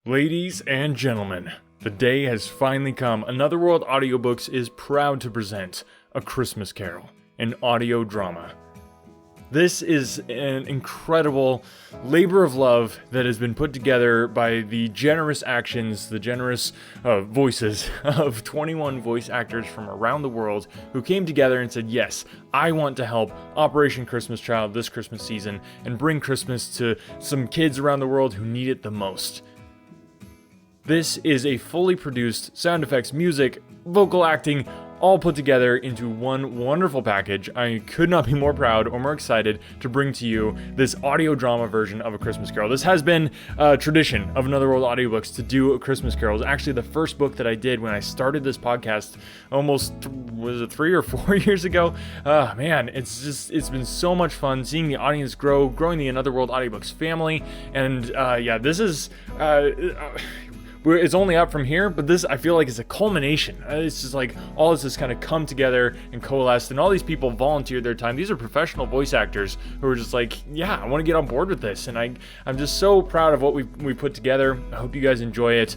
Ladies and gentlemen, the day has finally come. Another World Audiobooks is proud to present A Christmas Carol, an audio drama. This is an incredible labor of love that has been put together by the generous actions, the generous voices of 21 voice actors from around the world who came together and said, yes, I want to help Operation Christmas Child this Christmas season and bring Christmas to some kids around the world who need it the most. This is a fully produced sound effects, music, vocal acting, all put together into one wonderful package. I could not be more proud or more excited to bring to you this audio drama version of A Christmas Carol. This has been a tradition of Another World Audiobooks to do A Christmas Carol. It's actually the first book that I did when I started this podcast almost, was it 3 or 4 years ago? Man, it's been so much fun seeing the audience grow, growing the Another World Audiobooks family, and this is... it's only up from here, but this, I feel like, is a culmination. It's just like all this has kind of come together and coalesced, and all these people volunteered their time. These are professional voice actors who are just like, yeah, I want to get on board with this, and I'm just so proud of what we put together. I hope you guys enjoy it.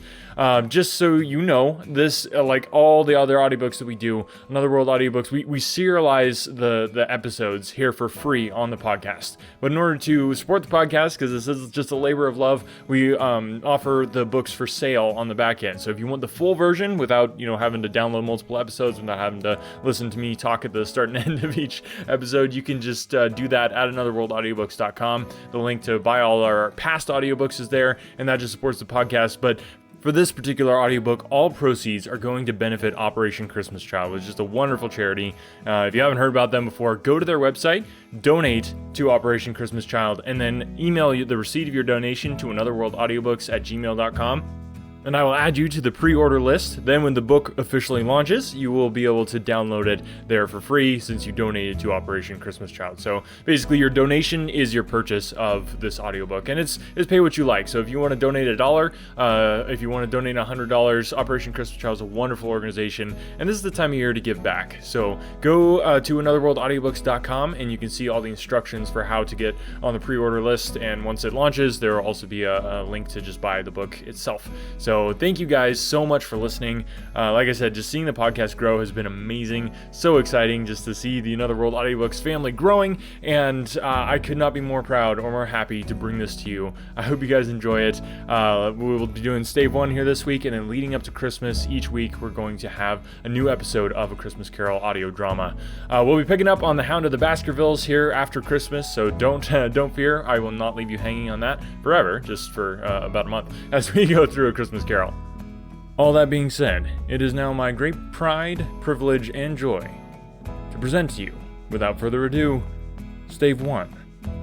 Just so you know, this, like all the other audiobooks that we do, Another World Audiobooks, we serialize the episodes here for free on the podcast. But in order to support the podcast, because this is just a labor of love, we offer the books for sale on the back end. So if you want the full version without, having to download multiple episodes, without having to listen to me talk at the start and end of each episode, you can just do that at anotherworldaudiobooks.com. The link to buy all our past audiobooks is there, and that just supports the podcast. But for this particular audiobook, all proceeds are going to benefit Operation Christmas Child, which is just a wonderful charity. If you haven't heard about them before, go to their website, donate to Operation Christmas Child, and then email the receipt of your donation to anotherworldaudiobooks@gmail.com. And I will add you to the pre-order list. Then when the book officially launches, you will be able to download it there for free since you donated to Operation Christmas Child. So basically your donation is your purchase of this audiobook, and it's pay what you like. So if you want to donate $1, if you want to donate $100, Operation Christmas Child is a wonderful organization, and this is the time of year to give back. So go to anotherworldaudiobooks.com and you can see all the instructions for how to get on the pre-order list, and once it launches, there will also be a link to just buy the book itself. So thank you guys so much for listening. Like I said, just seeing the podcast grow has been amazing. So exciting just to see the Another World Audiobooks family growing, and I could not be more proud or more happy to bring this to you. I hope you guys enjoy it. We will be doing Stave 1 here this week, and then leading up to Christmas, each week we're going to have a new episode of A Christmas Carol audio drama. We'll be picking up on the Hound of the Baskervilles here after Christmas, so don't fear. I will not leave you hanging on that forever, just for about a month as we go through A Christmas Carol. All that being said, it is now my great pride, privilege, and joy to present to you, without further ado, Stave 1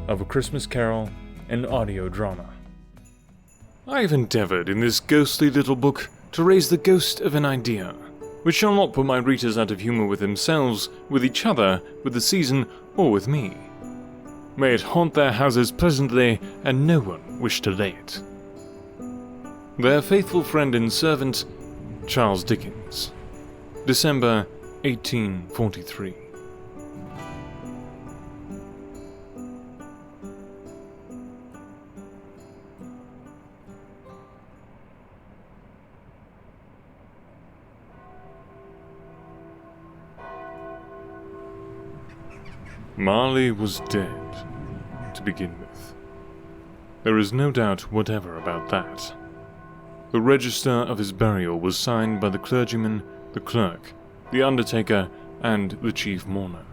of A Christmas Carol, an audio drama. I have endeavored in this ghostly little book to raise the ghost of an idea, which shall not put my readers out of humor with themselves, with each other, with the season, or with me. May it haunt their houses pleasantly, and no one wish to lay it. Their faithful friend and servant, Charles Dickens. December 1843. Marley was dead, to begin with. There is no doubt whatever about that. The register of his burial was signed by the clergyman, the clerk, the undertaker, and the chief mourner.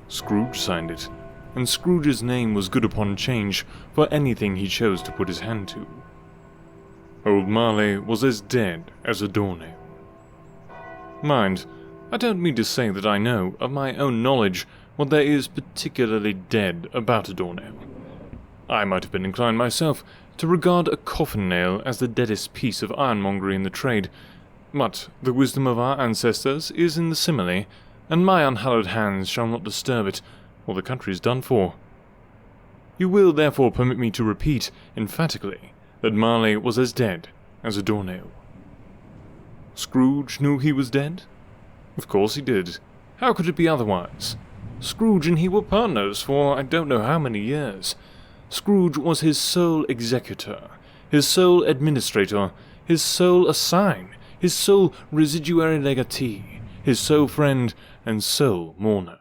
Scrooge signed it, and Scrooge's name was good upon change for anything he chose to put his hand to. Old Marley was as dead as a doornail. Mind, I don't mean to say that I know, of my own knowledge, what there is particularly dead about a doornail. I might have been inclined myself to regard a coffin nail as the deadest piece of ironmongery in the trade, but the wisdom of our ancestors is in the simile, and my unhallowed hands shall not disturb it, or the country is done for. You will therefore permit me to repeat, emphatically, that Marley was as dead as a doornail. Scrooge knew he was dead? Of course he did. How could it be otherwise? Scrooge and he were partners for I don't know how many years. Scrooge was his sole executor, his sole administrator, his sole assign, his sole residuary legatee, his sole friend, and sole mourner.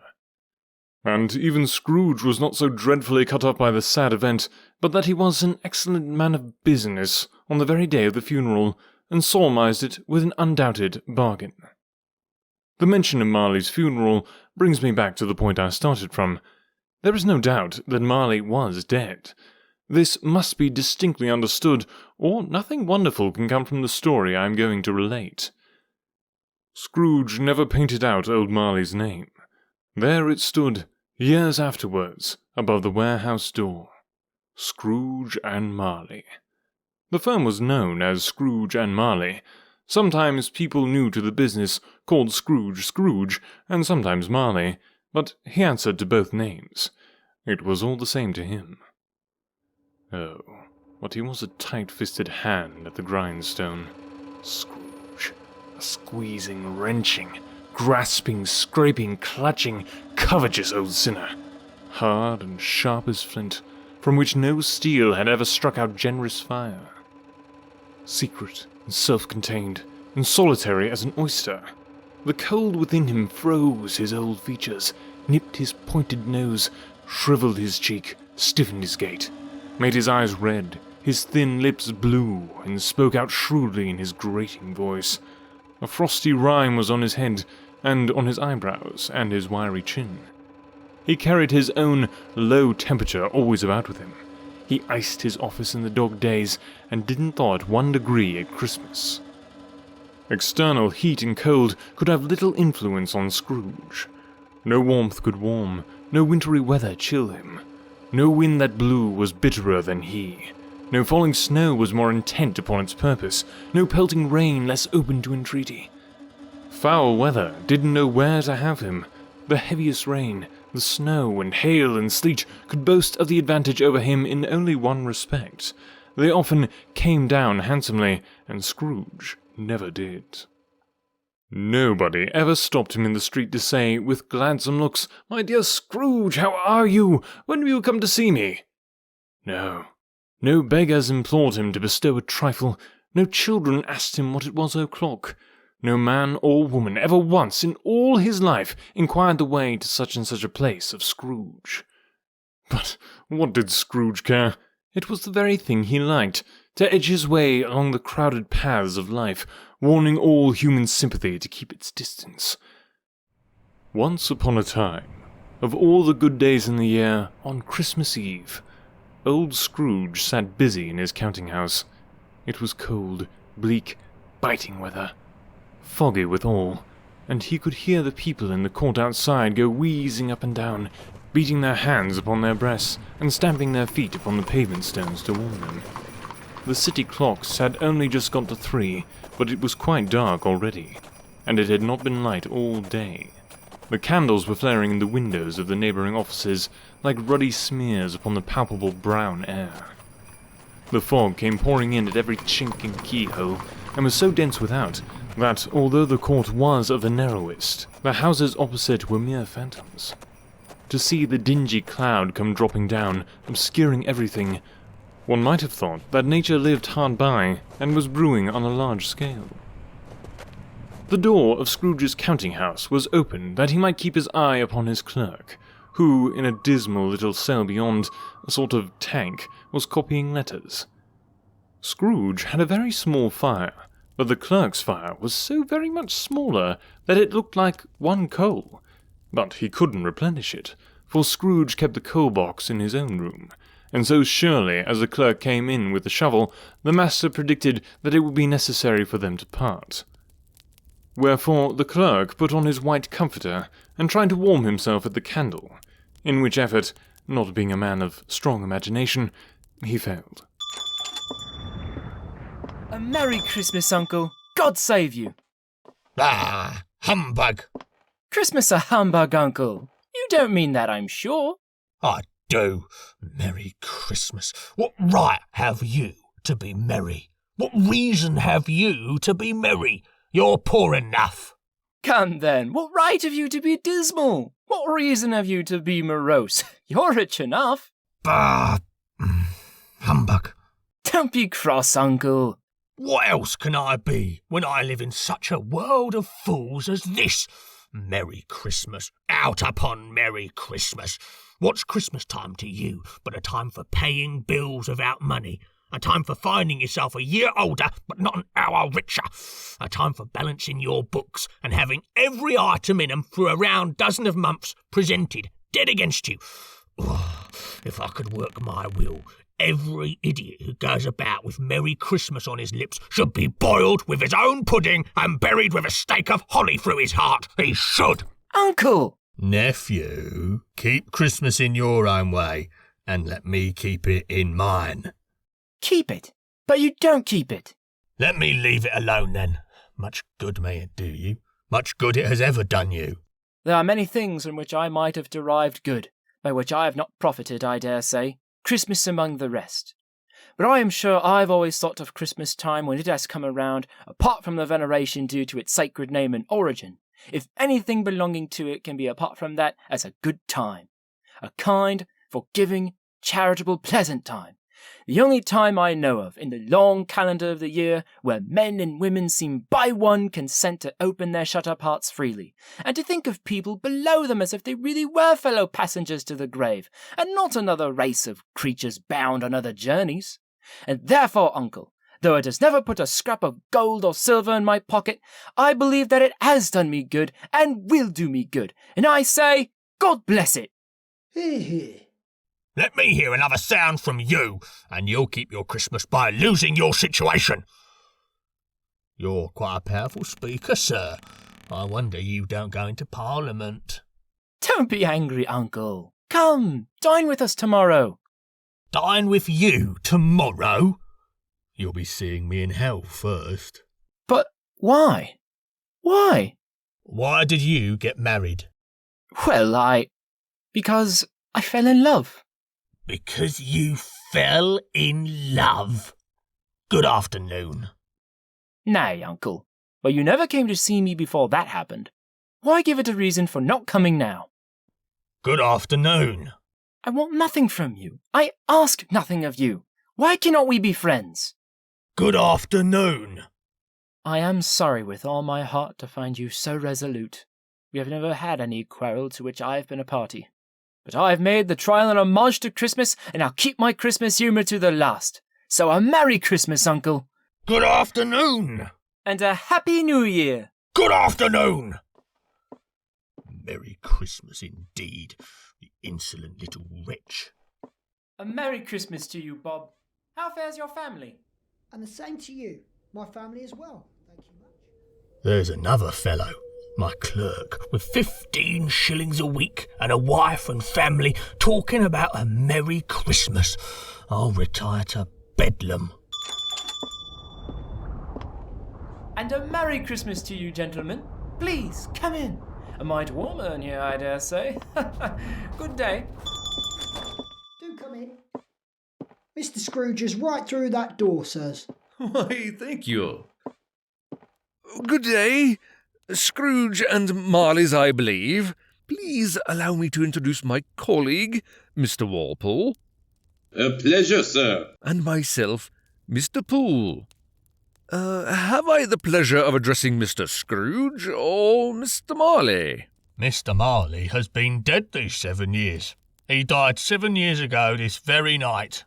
And even Scrooge was not so dreadfully cut up by the sad event, but that he was an excellent man of business on the very day of the funeral, and solemnized it with an undoubted bargain. The mention of Marley's funeral brings me back to the point I started from. There is no doubt that Marley was dead. This must be distinctly understood, or nothing wonderful can come from the story I am going to relate. Scrooge never painted out old Marley's name. There it stood, years afterwards, above the warehouse door. Scrooge and Marley. The firm was known as Scrooge and Marley. Sometimes people new to the business called Scrooge Scrooge, and sometimes Marley, but he answered to both names. It was all the same to him. Oh, but he was a tight-fisted hand at the grindstone. Scrooge. A squeezing, wrenching, grasping, scraping, clutching, covetous old sinner. Hard and sharp as flint, from which no steel had ever struck out generous fire. Secret and self-contained, and solitary as an oyster. The cold within him froze his old features, nipped his pointed nose, shriveled his cheek, stiffened his gait, made his eyes red, his thin lips blue, and spoke out shrewdly in his grating voice. A frosty rime was on his head, and on his eyebrows, and his wiry chin. He carried his own low temperature always about with him. He iced his office in the dog days, and didn't thaw at 1 degree at Christmas. External heat and cold could have little influence on Scrooge. No warmth could warm, no wintry weather chill him. No wind that blew was bitterer than he. No falling snow was more intent upon its purpose, no pelting rain less open to entreaty. Foul weather didn't know where to have him. The heaviest rain, the snow and hail and sleet could boast of the advantage over him in only one respect. They often came down handsomely, and Scrooge never did. Nobody ever stopped him in the street to say, with gladsome looks, "My dear Scrooge, how are you? When will you come to see me?" No. No beggars implored him to bestow a trifle. No children asked him what it was o'clock. No man or woman ever once in all his life inquired the way to such and such a place of Scrooge. But what did Scrooge care? It was the very thing he liked, to edge his way along the crowded paths of life, warning all human sympathy to keep its distance. Once upon a time, of all the good days in the year, on Christmas Eve, old Scrooge sat busy in his counting-house. It was cold, bleak, biting weather, foggy withal, and he could hear the people in the court outside go wheezing up and down, beating their hands upon their breasts and stamping their feet upon the pavement stones to warm them. The city clocks had only just got to 3, but it was quite dark already, and it had not been light all day. The candles were flaring in the windows of the neighbouring offices like ruddy smears upon the palpable brown air. The fog came pouring in at every chink and keyhole, and was so dense without that, although the court was of the narrowest, the houses opposite were mere phantoms. To see the dingy cloud come dropping down, obscuring everything, one might have thought that nature lived hard by and was brewing on a large scale. The door of Scrooge's counting-house was open that he might keep his eye upon his clerk, who, in a dismal little cell beyond, a sort of tank, was copying letters. Scrooge had a very small fire, but the clerk's fire was so very much smaller that it looked like one coal. But he couldn't replenish it, for Scrooge kept the coal box in his own room, and so surely as the clerk came in with the shovel, the master predicted that it would be necessary for them to part. Wherefore the clerk put on his white comforter and tried to warm himself at the candle, in which effort, not being a man of strong imagination, he failed. A Merry Christmas, Uncle. God save you. Ah, humbug. Christmas a humbug, Uncle. You don't mean that, I'm sure. I do. Merry Christmas. What right have you to be merry? What reason have you to be merry? You're poor enough. Come then, what right have you to be dismal? What reason have you to be morose? You're rich enough. Bah, humbug. Don't Don't be cross, Uncle. What else can I be when I live in such a world of fools as this? Merry Christmas, out upon Merry Christmas. What's Christmas time to you but a time for paying bills without money? A time for finding yourself a year older but not an hour richer? A time for balancing your books and having every item in them for a round dozen of months presented, dead against you? If I could work my will, every idiot who goes about with Merry Christmas on his lips should be boiled with his own pudding and buried with a stake of holly through his heart. He should. Uncle! Nephew, keep Christmas in your own way and let me keep it in mine. Keep it, but you don't keep it. Let me leave it alone then. Much good may it do you. Much good it has ever done you. There are many things from which I might have derived good, by which I have not profited, I dare say, Christmas among the rest. But I am sure I've always thought of Christmas time when it has come around, apart from the veneration due to its sacred name and origin, if anything belonging to it can be apart from that, as a good time. A kind, forgiving, charitable, pleasant time. The only time I know of in the long calendar of the year where men and women seem by one consent to open their shut-up hearts freely, and to think of people below them as if they really were fellow passengers to the grave, and not another race of creatures bound on other journeys. And therefore, Uncle, though it has never put a scrap of gold or silver in my pocket, I believe that it has done me good, and will do me good, and I say, God bless it. Hear, hear. Let me hear another sound from you, and you'll keep your Christmas by losing your situation. You're quite a powerful speaker, sir. I wonder you don't go into Parliament. Don't be angry, Uncle. Come, dine with us tomorrow. Dine with you tomorrow? You'll be seeing me in hell first. But why? Why? Why did you get married? Well, because I fell in love. Because you fell in love? Good afternoon. Nay, Uncle. Well, you never came to see me before that happened. Why give it a reason for not coming now? Good afternoon. I want nothing from you. I ask nothing of you. Why cannot we be friends? Good afternoon. I am sorry with all my heart to find you so resolute. We have never had any quarrel to which I have been a party. But I have made the trial an homage to Christmas, and I'll keep my Christmas humour to the last. So a Merry Christmas, Uncle. Good afternoon. And a Happy New Year. Good afternoon. Merry Christmas indeed, the insolent little wretch. A Merry Christmas to you, Bob. How fares your family? And the same to you. My family as well. Thank you much. There's another fellow, my clerk, with 15 shillings a week and a wife and family, talking about a Merry Christmas. I'll retire to Bedlam. And a Merry Christmas to you, gentlemen. Please, come in. A mite warmer in here, I dare say. Good day. Do come in. Mr. Scrooge is right through that door, sirs. Why, thank you. Good day. Scrooge and Marley's, I believe. Please allow me to introduce my colleague, Mr. Walpole. A pleasure, sir. And myself, Mr. Poole. Have I the pleasure of addressing Mr. Scrooge or Mr. Marley? Mr. Marley has been dead these 7 years. He died 7 years ago this very night.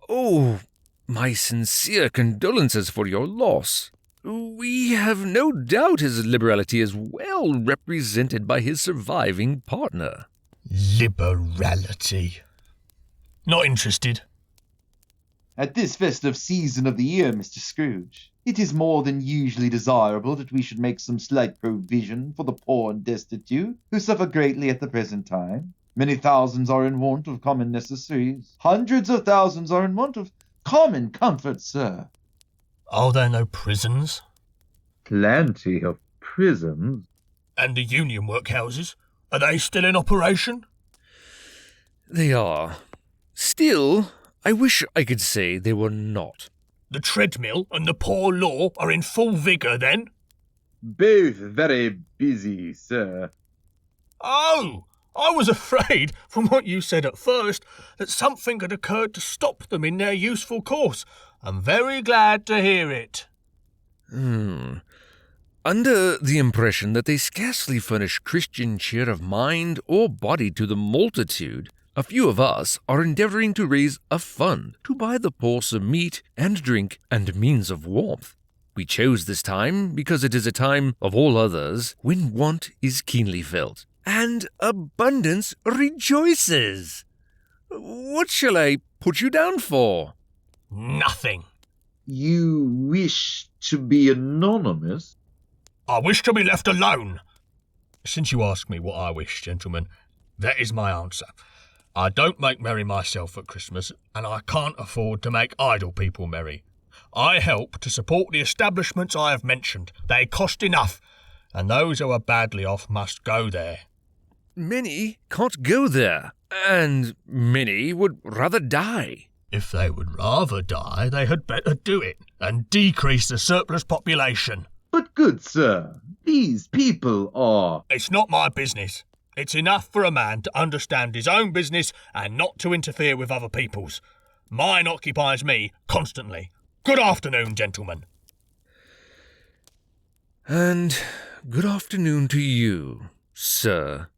Oh, my sincere condolences for your loss. We have no doubt his liberality is well represented by his surviving partner. Liberality. Not interested. At this festive season of the year, Mr. Scrooge, it is more than usually desirable that we should make some slight provision for the poor and destitute, who suffer greatly at the present time. Many thousands are in want of common necessaries. Hundreds of thousands are in want of common comforts, sir. Are there no prisons? Plenty of prisons. And the union workhouses? Are they still in operation? They are. Still, I wish I could say they were not. The treadmill and the poor law are in full vigour, then? Both very busy, sir. Oh, I was afraid, from what you said at first, that something had occurred to stop them in their useful course. I'm very glad to hear it. Under the impression that they scarcely furnish Christian cheer of mind or body to the multitude, a few of us are endeavoring to raise a fund to buy the poor some meat and drink and means of warmth. We chose this time because it is a time of all others when want is keenly felt, and abundance rejoices. What shall I put you down for? Nothing. You wish to be anonymous? I wish to be left alone. Since you ask me what I wish, gentlemen, that is my answer. I don't make merry myself at Christmas, and I can't afford to make idle people merry. I help to support the establishments I have mentioned. They cost enough, and those who are badly off must go there. Many can't go there, and many would rather die. If they would rather die, they had better do it, and decrease the surplus population. But good sir, these people are... It's not my business. It's enough for a man to understand his own business and not to interfere with other people's. Mine occupies me constantly. Good afternoon, gentlemen. And good afternoon to you, sir.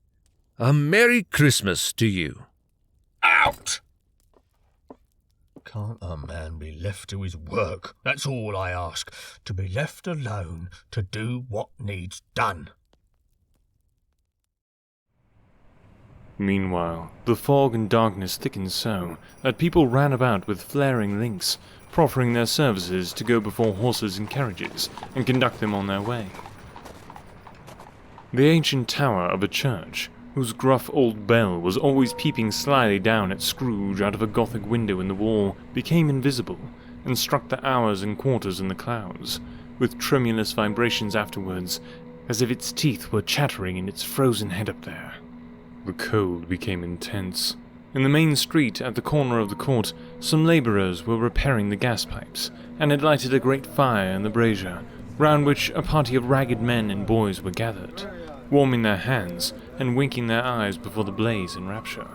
A Merry Christmas to you. Out! Can't a man be left to his work? That's all I ask. To be left alone to do what needs done. Meanwhile, the fog and darkness thickened so that people ran about with flaring links, proffering their services to go before horses and carriages and conduct them on their way. The ancient tower of a church, whose gruff old bell was always peeping slyly down at Scrooge out of a Gothic window in the wall, became invisible, and struck the hours and quarters in the clouds, with tremulous vibrations afterwards, as if its teeth were chattering in its frozen head up there. The cold became intense. In the main street at the corner of the court, some labourers were repairing the gas pipes, and had lighted a great fire in the brazier, round which a party of ragged men and boys were gathered, warming their hands and winking their eyes before the blaze in rapture.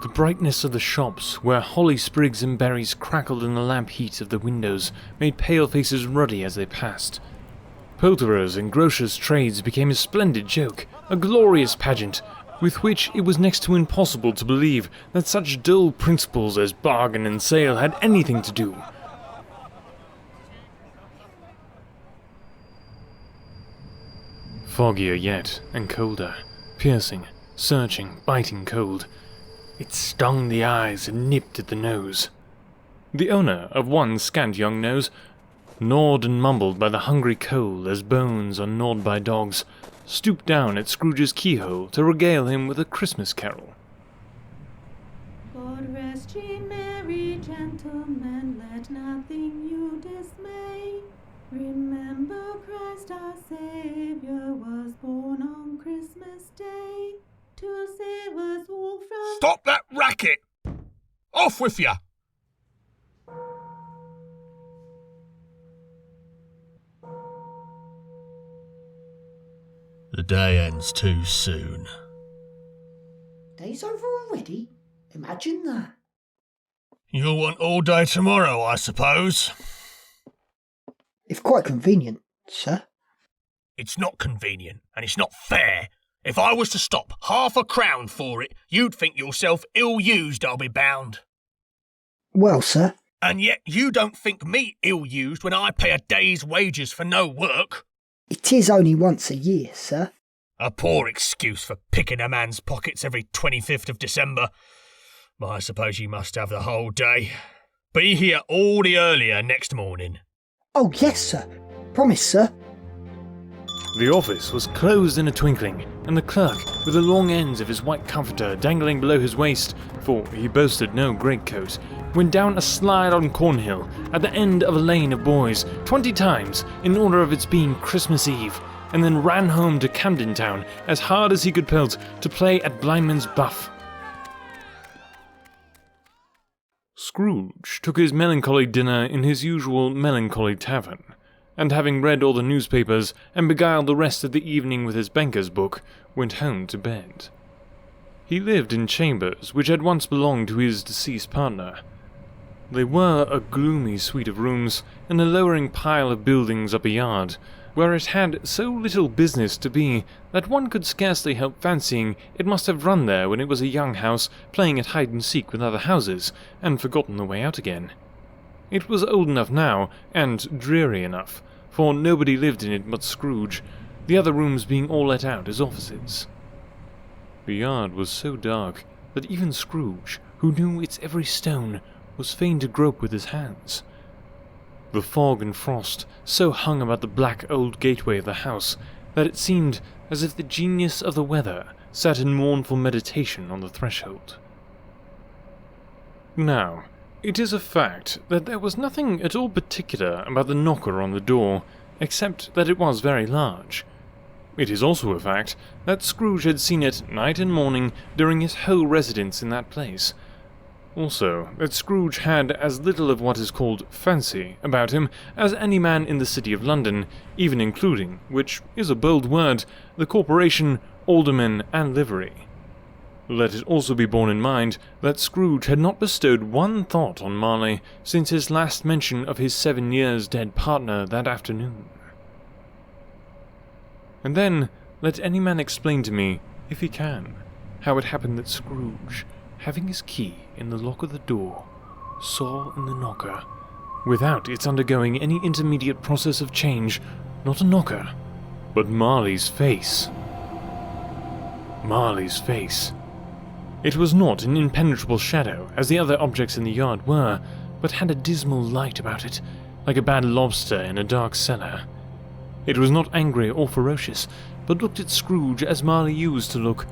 The brightness of the shops, where holly sprigs and berries crackled in the lamp heat of the windows, made pale faces ruddy as they passed. Poulterers' and grocers' trades became a splendid joke, a glorious pageant, with which it was next to impossible to believe that such dull principles as bargain and sale had anything to do. Foggier yet, and colder, piercing, searching, biting cold. It stung the eyes and nipped at the nose. The owner of one scant young nose, gnawed and mumbled by the hungry cold as bones are gnawed by dogs, stooped down at Scrooge's keyhole to regale him with a Christmas carol. Lord rest ye merry gentlemen, let nothing you dismay. Remember Christ our Saviour was born on Christmas Day to save us all from... Stop that racket! Off with you! The day ends too soon. Day's over already? Imagine that. You'll want all day tomorrow, I suppose. If quite convenient, sir. It's not convenient, and it's not fair. If I was to stop £0.50 for it, you'd think yourself ill-used, I'll be bound. Well, sir. And yet you don't think me ill-used when I pay a day's wages for no work. It is only once a year, sir. A poor excuse for picking a man's pockets every 25th of December. I suppose you must have the whole day. Be here all the earlier next morning. Oh, yes, sir. Promise, sir. The office was closed in a twinkling, and the clerk, with the long ends of his white comforter dangling below his waist, for he boasted no greatcoat, went down a slide on Cornhill at the end of a lane of boys 20 times in order of its being Christmas Eve, and then ran home to Camden Town as hard as he could pelt to play at Blindman's Buff. Scrooge took his melancholy dinner in his usual melancholy tavern, and having read all the newspapers and beguiled the rest of the evening with his banker's book, went home to bed. He lived in chambers which had once belonged to his deceased partner. They were a gloomy suite of rooms in a lowering pile of buildings up a yard, where it had so little business to be that one could scarcely help fancying it must have run there when it was a young house playing at hide-and-seek with other houses, and forgotten the way out again. It was old enough now, and dreary enough, for nobody lived in it but Scrooge, the other rooms being all let out as offices. The yard was so dark that even Scrooge, who knew its every stone, was fain to grope with his hands. The fog and frost so hung about the black old gateway of the house that it seemed as if the genius of the weather sat in mournful meditation on the threshold. Now, it is a fact that there was nothing at all particular about the knocker on the door, except that it was very large. It is also a fact that Scrooge had seen it night and morning during his whole residence in that place. Also, that Scrooge had as little of what is called fancy about him as any man in the City of London, even including, which is a bold word, the corporation, aldermen, and livery. Let it also be borne in mind that Scrooge had not bestowed one thought on Marley since his last mention of his 7 years dead partner that afternoon. And then, let any man explain to me, if he can, how it happened that Scrooge, having his key in the lock of the door, saw in the knocker, without its undergoing any intermediate process of change, not a knocker, but Marley's face. Marley's face. It was not an impenetrable shadow, as the other objects in the yard were, but had a dismal light about it, like a bad lobster in a dark cellar. It was not angry or ferocious, but looked at Scrooge as Marley used to look,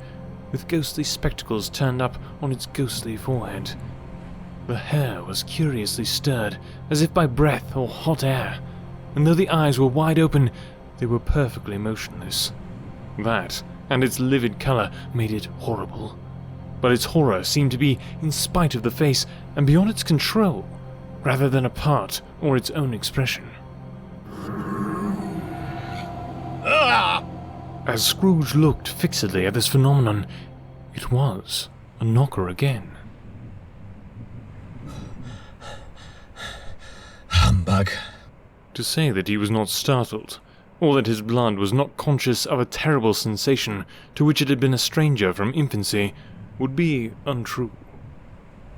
with ghostly spectacles turned up on its ghostly forehead. The hair was curiously stirred, as if by breath or hot air, and though the eyes were wide open, they were perfectly motionless. That, and its livid colour, made it horrible. But its horror seemed to be in spite of the face and beyond its control, rather than a part or its own expression. As Scrooge looked fixedly at this phenomenon, it was a knocker again. Humbug. To say that he was not startled, or that his blood was not conscious of a terrible sensation to which it had been a stranger from infancy, would be untrue.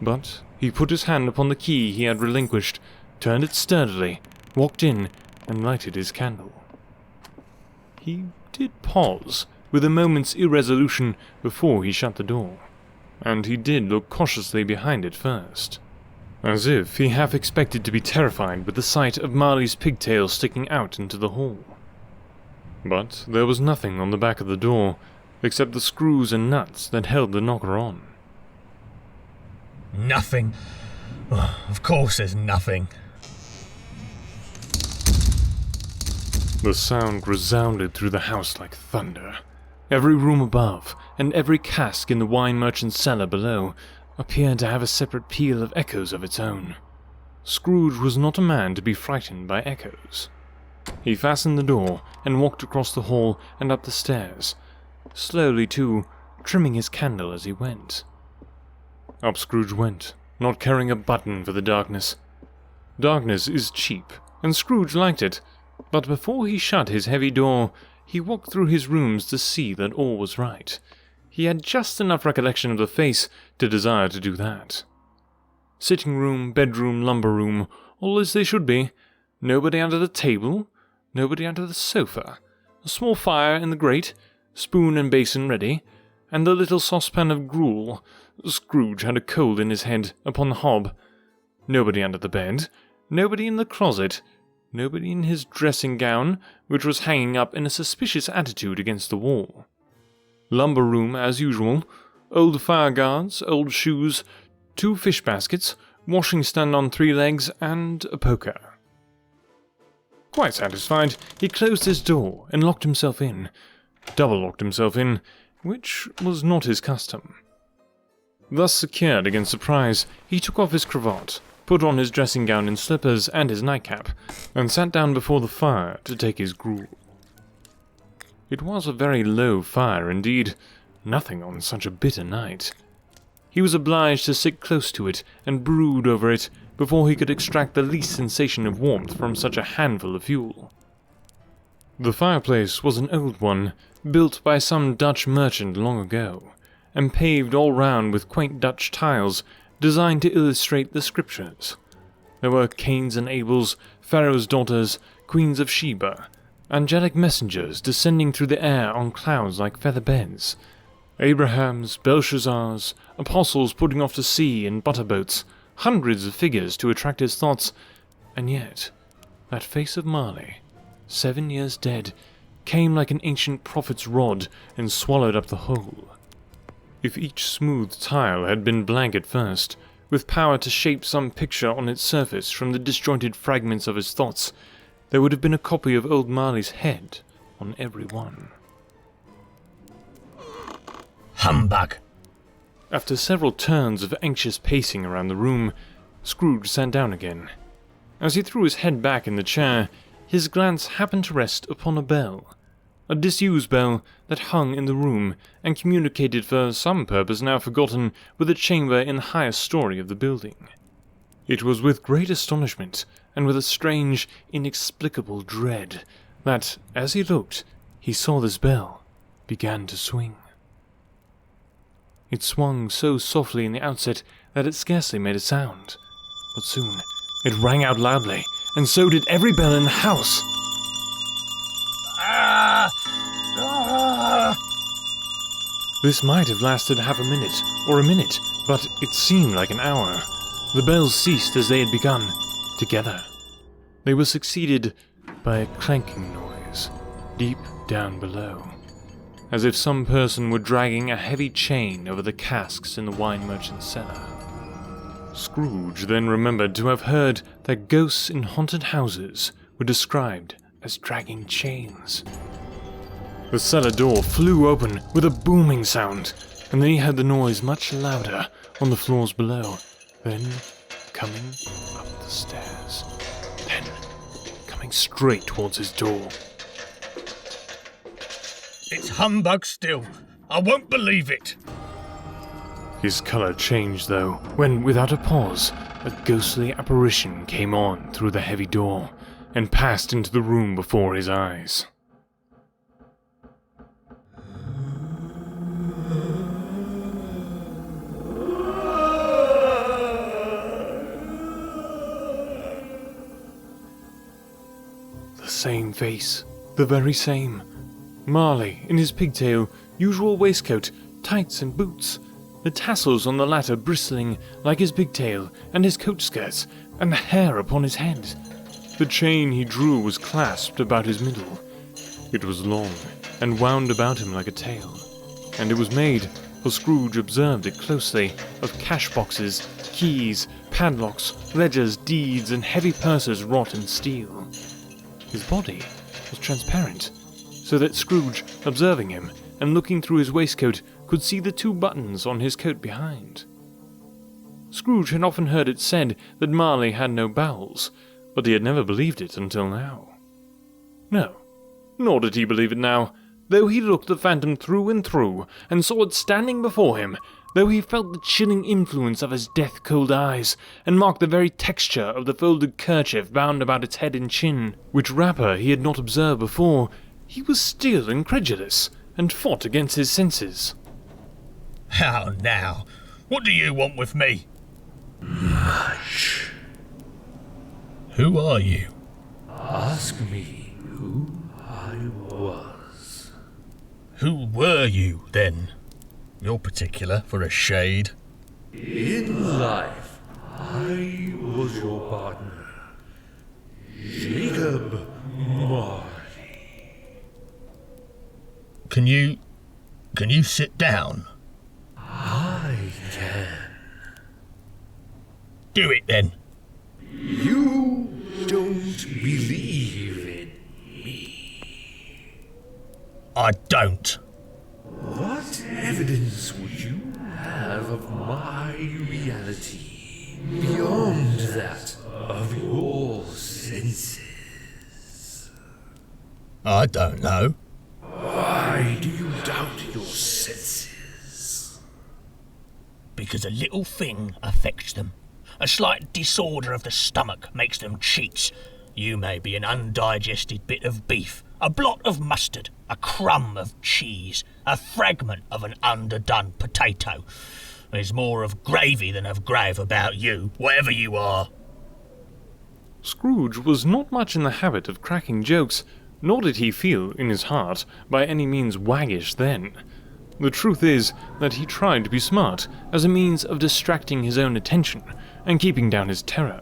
But he put his hand upon the key he had relinquished, turned it sturdily, walked in, and lighted his candle. He did pause, with a moment's irresolution, before he shut the door, and he did look cautiously behind it first, as if he half expected to be terrified with the sight of Marley's pigtails sticking out into the hall. But there was nothing on the back of the door, except the screws and nuts that held the knocker on. Nothing. Of course there's nothing. The sound resounded through the house like thunder. Every room above, and every cask in the wine merchant's cellar below, appeared to have a separate peal of echoes of its own. Scrooge was not a man to be frightened by echoes. He fastened the door, and walked across the hall and up the stairs, slowly too, trimming his candle as he went. Up Scrooge went, not caring a button for the darkness. Darkness is cheap, and Scrooge liked it, but before he shut his heavy door, he walked through his rooms to see that all was right. He had just enough recollection of the face to desire to do that. Sitting room, bedroom, lumber room, all as they should be. Nobody under the table, nobody under the sofa. A small fire in the grate, spoon and basin ready, and the little saucepan of gruel. Scrooge had a cold in his head upon the hob. Nobody under the bed, nobody in the closet, nobody in his dressing gown, which was hanging up in a suspicious attitude against the wall. Lumber room as usual, old fire guards, old shoes, 2 fish baskets, washing stand on 3 legs, and a poker. Quite satisfied, he closed his door and locked himself in, double-locked himself in, which was not his custom. Thus secured against surprise, he took off his cravat, put on his dressing gown and slippers and his nightcap, and sat down before the fire to take his gruel. It was a very low fire indeed, nothing on such a bitter night. He was obliged to sit close to it and brood over it before he could extract the least sensation of warmth from such a handful of fuel. The fireplace was an old one, built by some Dutch merchant long ago, and paved all round with quaint Dutch tiles designed to illustrate the scriptures. There were Cains and Abels, Pharaoh's daughters, queens of Sheba, angelic messengers descending through the air on clouds like feather beds, Abrahams, Belshazzars, apostles putting off to sea in butterboats, hundreds of figures to attract his thoughts, and yet that face of Marley, 7 years dead, came like an ancient prophet's rod and swallowed up the whole. If each smooth tile had been blank at first, with power to shape some picture on its surface from the disjointed fragments of his thoughts, there would have been a copy of old Marley's head on every one. Humbug! After several turns of anxious pacing around the room, Scrooge sat down again. As he threw his head back in the chair, his glance happened to rest upon a bell, a disused bell that hung in the room and communicated for some purpose now forgotten with a chamber in the highest story of the building. It was with great astonishment, and with a strange, inexplicable dread, that, as he looked, he saw this bell began to swing. It swung so softly in the outset that it scarcely made a sound, but soon it rang out loudly, and so did every bell in the house. This might have lasted half a minute, or a minute, but it seemed like an hour. The bells ceased as they had begun, together. They were succeeded by a clanking noise, deep down below, as if some person were dragging a heavy chain over the casks in the wine merchant's cellar. Scrooge then remembered to have heard that ghosts in haunted houses were described as dragging chains. The cellar door flew open with a booming sound, and then he heard the noise much louder on the floors below, then coming up the stairs, then coming straight towards his door. It's humbug still. I won't believe it. His colour changed, though, when, without a pause, a ghostly apparition came on through the heavy door and passed into the room before his eyes. The same face, the very same. Marley, in his pigtail, usual waistcoat, tights and boots, the tassels on the latter bristling like his pigtail and his coat skirts, and the hair upon his head. The chain he drew was clasped about his middle. It was long, and wound about him like a tail, and it was made, for Scrooge observed it closely, of cash boxes, keys, padlocks, ledgers, deeds, and heavy purses wrought in steel. His body was transparent, so that Scrooge, observing him, and looking through his waistcoat, could see the 2 buttons on his coat behind. Scrooge had often heard it said that Marley had no bowels, but he had never believed it until now. No, nor did he believe it now, though he looked the phantom through and through, and saw it standing before him, though he felt the chilling influence of his death-cold eyes, and marked the very texture of the folded kerchief bound about its head and chin, which wrapper he had not observed before. He was still incredulous, and fought against his senses. How now? What do you want with me? Much. Who are you? Ask me who I was. Who were you, then? You're particular for a shade. In life, I was your partner, Jacob Marley. Can you sit down? I can. Do it then. You don't believe in me. I don't. What evidence would you have of my reality beyond that of your senses? I don't know. Why do you doubt your senses? because a little thing affects them. A slight disorder of the stomach makes them cheats. You may be an undigested bit of beef, a blot of mustard, a crumb of cheese, a fragment of an underdone potato. There's more of gravy than of grave about you, whatever you are. Scrooge was not much in the habit of cracking jokes, nor did he feel, in his heart, by any means waggish then. The truth is that he tried to be smart, as a means of distracting his own attention, and keeping down his terror,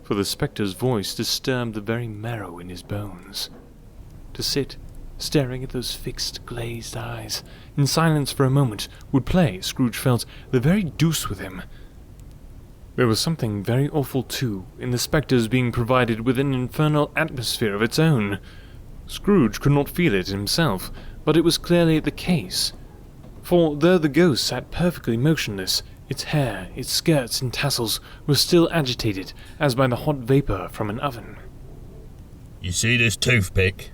for the spectre's voice disturbed the very marrow in his bones. To sit, staring at those fixed, glazed eyes, in silence for a moment, would play, Scrooge felt, the very deuce with him. There was something very awful, too, in the spectre's being provided with an infernal atmosphere of its own. Scrooge could not feel it himself, but it was clearly the case. For though the ghost sat perfectly motionless, its hair, its skirts and tassels were still agitated as by the hot vapour from an oven. You see this toothpick?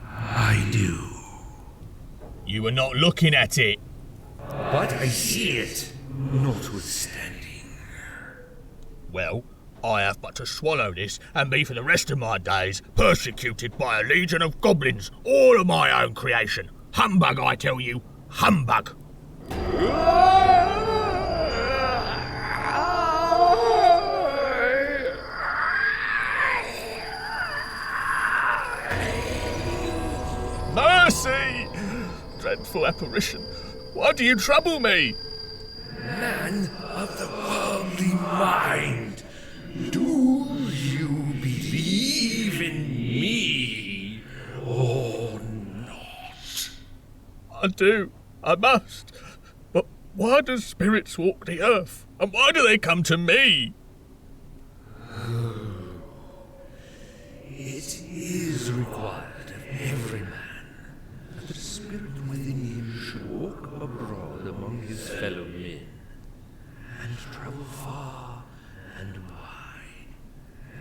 I do. You were not looking at it. But I see it, notwithstanding. Well, I have but to swallow this and be for the rest of my days persecuted by a legion of goblins, all of my own creation. Humbug, I tell you, humbug. Mercy! Dreadful apparition, why do you trouble me? Man of the worldly mind, do you believe in me or not? I do, I must. But why do spirits walk the earth? And why do they come to me? It is required of every man that the spirit within him should walk abroad among his fellow men, and travel far and wide.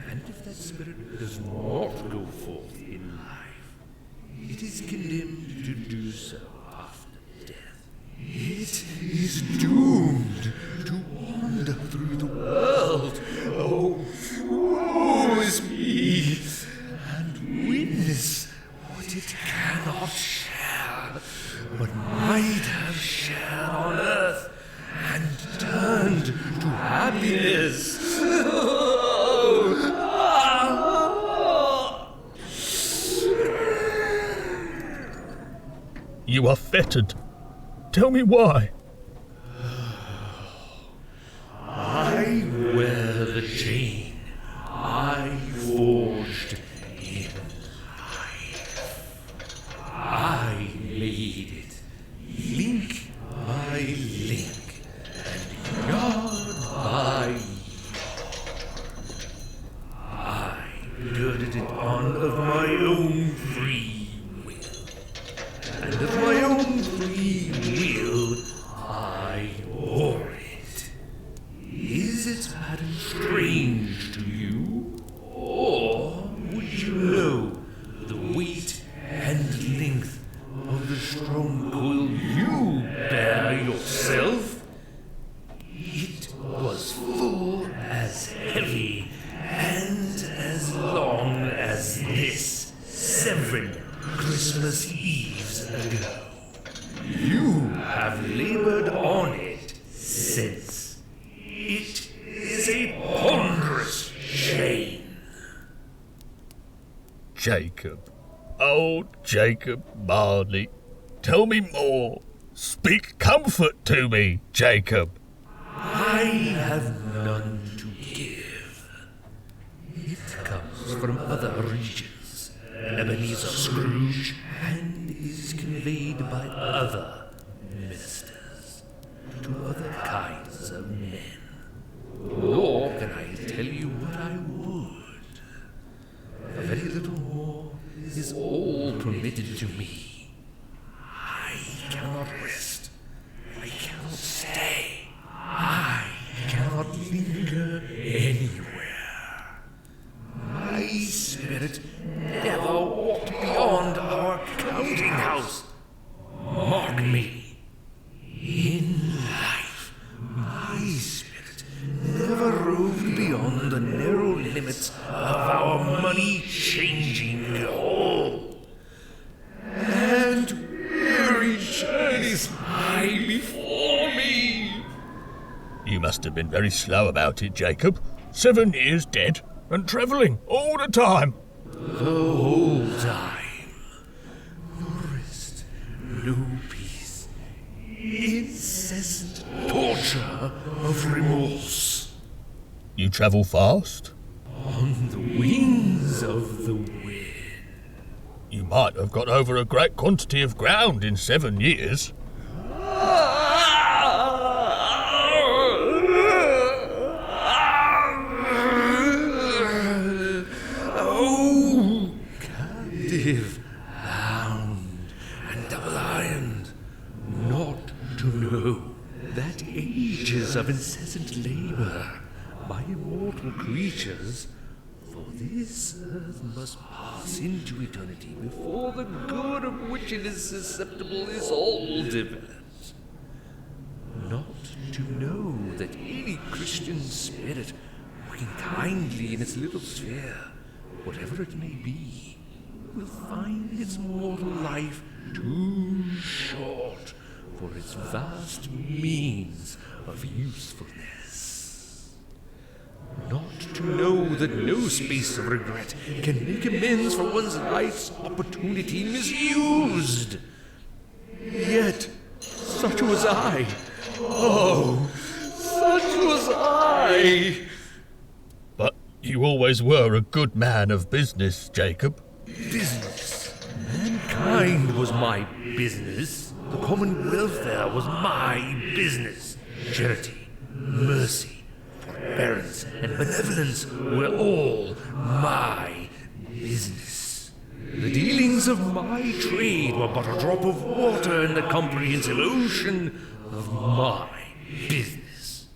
And if that spirit does not go forth in life, it is condemned to do so after death. It is doomed to wander through the world. Oh, woe is me! And witness what it cannot share, but might have shared on earth, and turned to happiness. You are fettered. Tell me why. I wear the chain I forged in life. I made it link by link and yard by yard. I girded it on of my own free will, and of my own free will I wore it. Is its pattern strange to you? Or would you know the weight and length of the strong coil you bear yourself? It was full as heavy and as long as this 7 Christmas Eves ago. You have labored on it since. It is a ponderous chain. Jacob. Oh, Jacob Marley. Tell me more. Speak comfort to me, Jacob. I have none to give. It comes from other regions, Ebenezer Scrooge, and is conveyed by other ministers to other kinds of men. Nor can I tell you what I would. A very little more is all permitted to me. I cannot rest. I cannot stay. I cannot linger anywhere. My spirit never walked beyond our counting house. Mark me. In life, limits of our money-changing hall. And weary journeys lie before me. You must have been very slow about it, Jacob. 7 years dead and travelling all the time. The whole time. No rest, no peace. Incessant torture of remorse. You travel fast? On the wings of the wind. You might have got over a great quantity of ground in 7 years. Oh, captive hound and double-ironed, not to know that ages of incessant labour by immortal creatures, for this earth must pass into eternity before the good of which it is susceptible is all developed. Not to know that any Christian spirit, working kindly in its little sphere, whatever it may be, will find its mortal life too short for its vast means of usefulness. Not to know that no space of regret can make amends for one's life's opportunity misused. Yet, such was I. Oh, such was I. But you always were a good man of business, Jacob. Business. Mankind was my business. The common welfare was my business. Charity, mercy, forbearance, and benevolence were all my business. The dealings of my trade were but a drop of water in the comprehensive ocean of my business.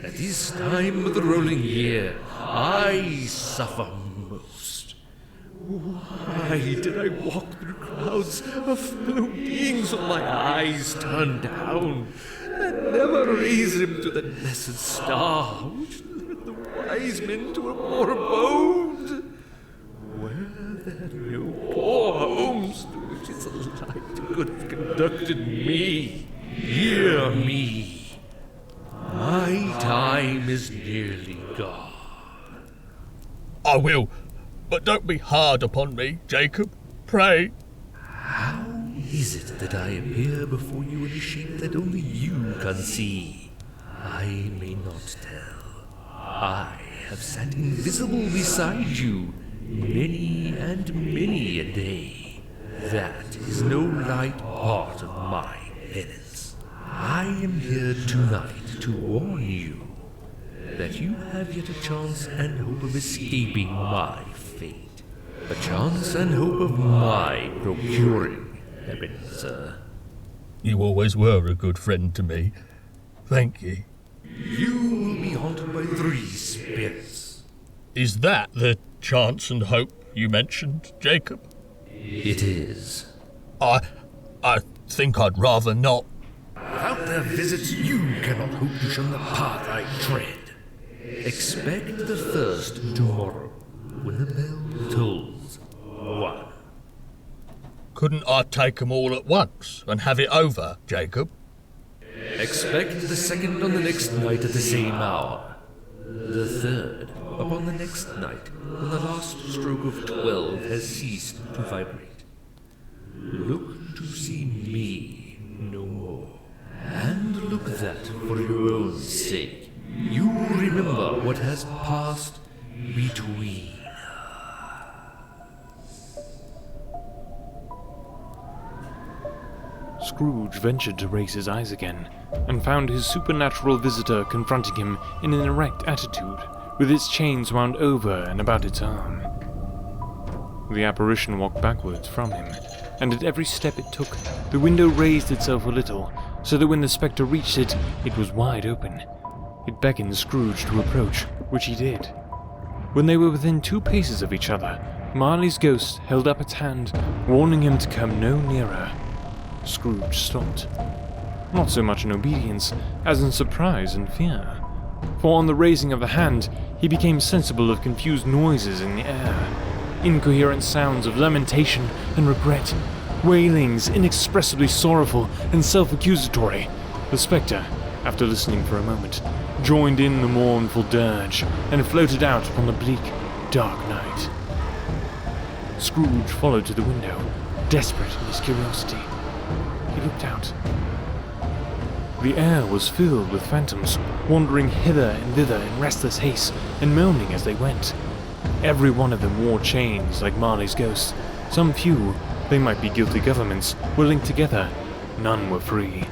At this time of the rolling year, I suffer most. Why did I walk through crowds of fellow beings with my eyes turned down, and never raise them to the blessed star which led the wise men to a poor abode? Were there no poor homes to which its light could have conducted me? Hear me. My time is nearly gone. I will, but don't be hard upon me, Jacob. Pray. How is it that I appear before you in a shape that only you can see? I may not tell. I have sat invisible beside you many and many a day. That is no light part of my penance. I am here tonight to warn you that you have yet a chance and hope of escaping my fate. A chance and hope of my procuring Ebenezer. You always were a good friend to me. Thank you. You will be haunted by 3 spirits. Is that the chance and hope you mentioned, Jacob? It is. I think I'd rather not. Without their visits, you cannot hope to shun the path I tread. Expect the first tomorrow, when the bell tolls 1. Couldn't I take 'em all at once and have it over, Jacob? Expect the second on the next night at the same hour. The third upon the next night, when the last stroke of 12 has ceased to vibrate. Look to see me no more. And look that, for your own sake, you remember what has passed between. Scrooge ventured to raise his eyes again, and found his supernatural visitor confronting him in an erect attitude, with its chains wound over and about its arm. The apparition walked backwards from him, and at every step it took, the window raised itself a little, so that when the spectre reached it, it was wide open. It beckoned Scrooge to approach, which he did. When they were within 2 paces of each other, Marley's ghost held up its hand, warning him to come no nearer. Scrooge stopped. Not so much in obedience as in surprise and fear, for on the raising of the hand, he became sensible of confused noises in the air, incoherent sounds of lamentation and regret, wailings inexpressibly sorrowful and self-accusatory. The spectre, after listening for a moment, joined in the mournful dirge and floated out upon the bleak, dark night. Scrooge followed to the window, desperate in his curiosity. He looked out. The air was filled with phantoms, wandering hither and thither in restless haste and moaning as they went. Every one of them wore chains like Marley's ghost. Some few, they might be guilty governments, were linked together. None were free.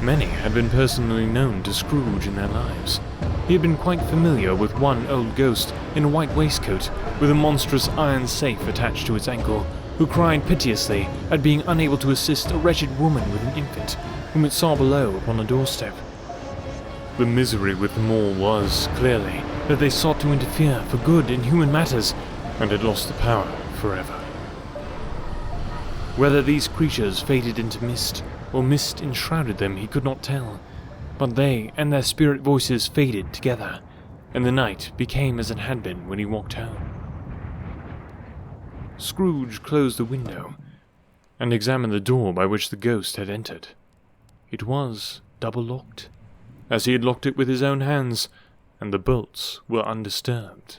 Many had been personally known to Scrooge in their lives. He had been quite familiar with one old ghost in a white waistcoat with a monstrous iron safe attached to its ankle, who cried piteously at being unable to assist a wretched woman with an infant, whom it saw below upon the doorstep. The misery with them all was, clearly, that they sought to interfere for good in human matters, and had lost the power forever. Whether these creatures faded into mist, or mist enshrouded them, he could not tell, but they and their spirit voices faded together, and the night became as it had been when he walked home. Scrooge closed the window, and examined the door by which the ghost had entered. It was double-locked, as he had locked it with his own hands, and the bolts were undisturbed.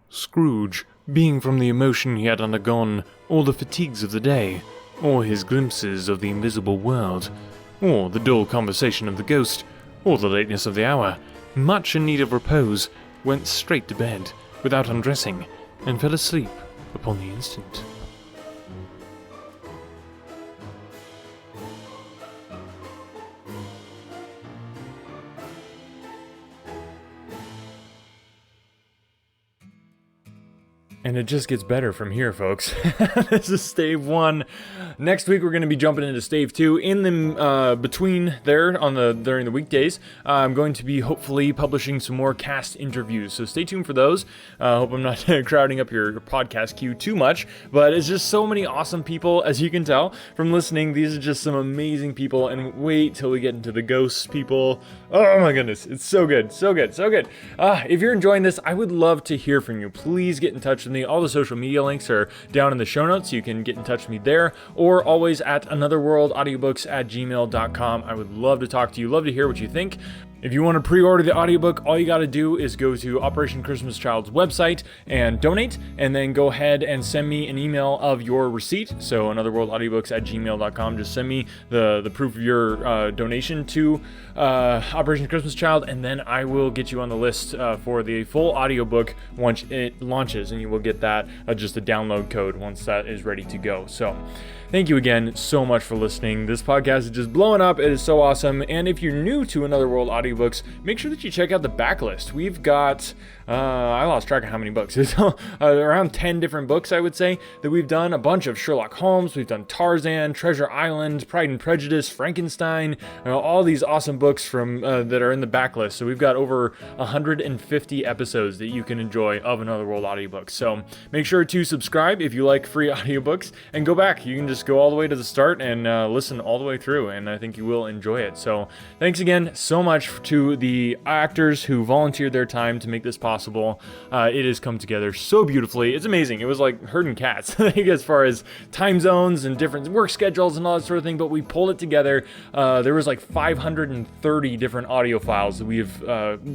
Scrooge, being from the emotion he had undergone, or the fatigues of the day, or his glimpses of the invisible world, or the dull conversation of the ghost, or the lateness of the hour, much in need of repose, went straight to bed, without undressing, and fell asleep upon the instant. And it just gets better from here, folks. This is Stave 1. Next week, we're going to be jumping into Stave 2. In the between there, during the weekdays, I'm going to be hopefully publishing some more cast interviews. So stay tuned for those. Hope I'm not crowding up your podcast queue too much. But it's just so many awesome people, as you can tell from listening. These are just some amazing people. And wait till we get into the ghosts people. Oh my goodness, it's so good, so good, so good. If you're enjoying this, I would love to hear from you. Please get in touch with me. All the social media links are down in the show notes. You can get in touch with me there, or always at anotherworldaudiobooks@gmail.com. I would love to talk to you, love to hear what you think. If you want to pre-order the audiobook, all you got to do is go to Operation Christmas Child's website and donate, and then go ahead and send me an email of your receipt. So anotherworldaudiobooks@gmail.com. Just send me the proof of your donation to Operation Christmas Child, and then I will get you on the list for the full audiobook once it launches, and you will get that just a download code once that is ready to go. So thank you again so much for listening. This podcast is just blowing up. It is so awesome. And if you're new to Another World Audiobooks, make sure that you check out the backlist. We've got, I lost track of how many books. It's around 10 different books, I would say, that we've done. A bunch of Sherlock Holmes. We've done Tarzan, Treasure Island, Pride and Prejudice, Frankenstein, all these awesome books from that are in the backlist. So we've got over 150 episodes that you can enjoy of Another World Audiobooks. So make sure to subscribe if you like free audiobooks, and go back. You can just go all the way to the start and listen all the way through, and I think you will enjoy it. So thanks again so much to the actors who volunteered their time to make this possible. It has come together so beautifully. It's amazing. It was like herding cats as far as time zones and different work schedules and all that sort of thing, but we pulled it together. There was like 530 different audio files that we've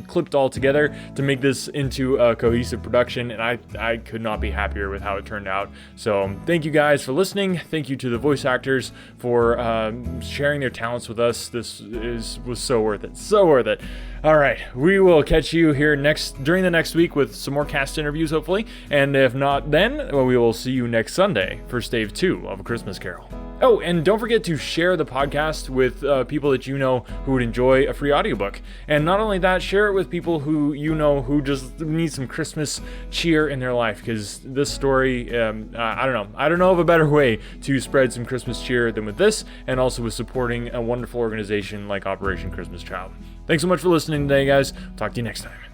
clipped all together to make this into a cohesive production, and I could not be happier with how it turned out. So thank you guys for listening. Thank you to the voice actors for sharing their talents with us. This was so worth it. So worth it. All right, we will catch you here during the next week with some more cast interviews, hopefully. And if not then, well, we will see you next Sunday for Stave 2 of A Christmas Carol. Oh, and don't forget to share the podcast with people that you know who would enjoy a free audiobook. And not only that, share it with people who you know who just need some Christmas cheer in their life, because this story, I don't know of a better way to spread some Christmas cheer than with this, and also with supporting a wonderful organization like Operation Christmas Child. Thanks so much for listening today, guys. Talk to you next time.